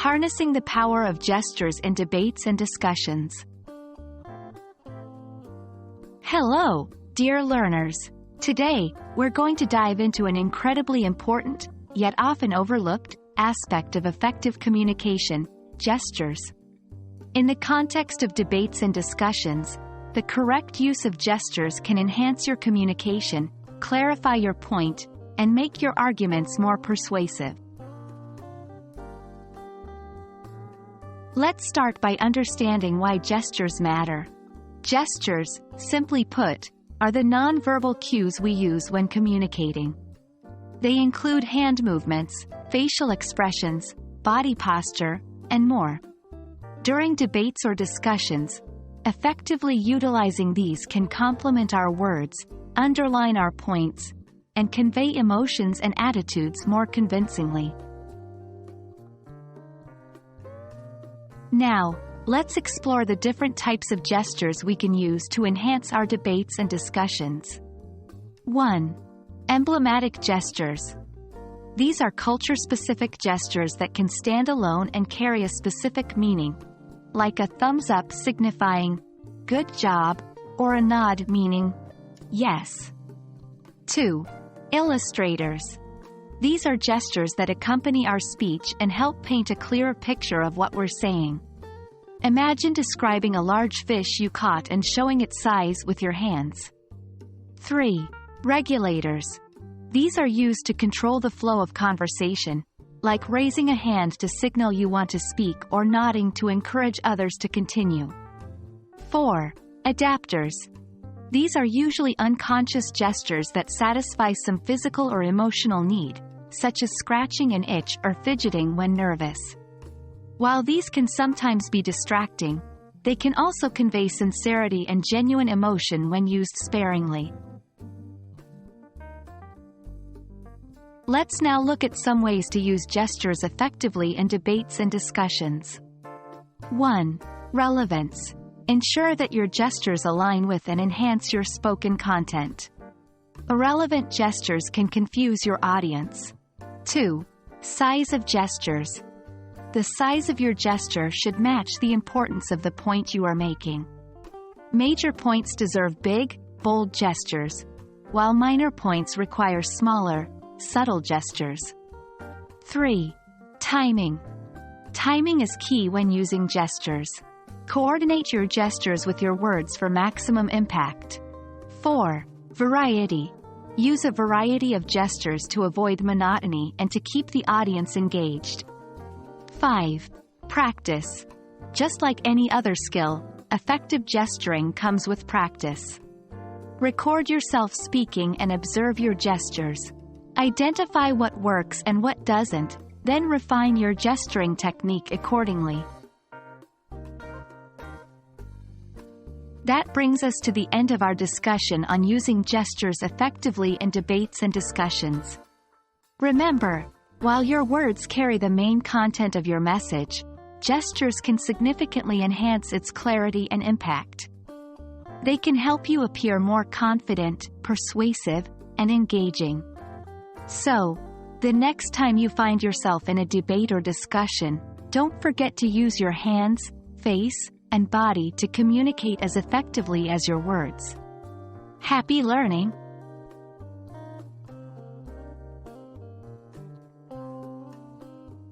Harnessing the power of gestures in debates and discussions. Hello, dear learners. Today, we're going to dive into an incredibly important, yet often overlooked, aspect of effective communication: gestures. In the context of debates and discussions, the correct use of gestures can enhance your communication, clarify your point, and make your arguments more persuasive. Let's start by understanding why gestures matter. Gestures, simply put, are the non-verbal cues we use when communicating. They include hand movements, facial expressions, body posture, and more. During debates or discussions, effectively utilizing these can complement our words, underline our points, and convey emotions and attitudes more convincingly. Now, let's explore the different types of gestures we can use to enhance our debates and discussions. 1. Emblematic gestures. These are culture-specific gestures that can stand alone and carry a specific meaning, like a thumbs up signifying "good job" or a nod meaning "yes." 2. Illustrators. These are gestures that accompany our speech and help paint a clearer picture of what we're saying. Imagine describing a large fish you caught and showing its size with your hands. 3. Regulators. These are used to control the flow of conversation, like raising a hand to signal you want to speak or nodding to encourage others to continue. 4. Adapters. These are usually unconscious gestures that satisfy some physical or emotional need, such as scratching an itch or fidgeting when nervous. While these can sometimes be distracting, they can also convey sincerity and genuine emotion when used sparingly. Let's now look at some ways to use gestures effectively in debates and discussions. 1. Relevance. Ensure that your gestures align with and enhance your spoken content. Irrelevant gestures can confuse your audience. 2. Size of gestures. The size of your gesture should match the importance of the point you are making. Major points deserve big, bold gestures, while minor points require smaller, subtle gestures. 3. Timing. Timing is key when using gestures. Coordinate your gestures with your words for maximum impact. 4. Variety. Use a variety of gestures to avoid monotony and to keep the audience engaged. 5. Practice. Just like any other skill, effective gesturing comes with practice. Record yourself speaking and observe your gestures. Identify what works and what doesn't, then refine your gesturing technique accordingly. That brings us to the end of our discussion on using gestures effectively in debates and discussions. Remember, while your words carry the main content of your message, gestures can significantly enhance its clarity and impact. They can help you appear more confident, persuasive, and engaging. So, the next time you find yourself in a debate or discussion, don't forget to use your hands, face, and body to communicate as effectively as your words. Happy learning!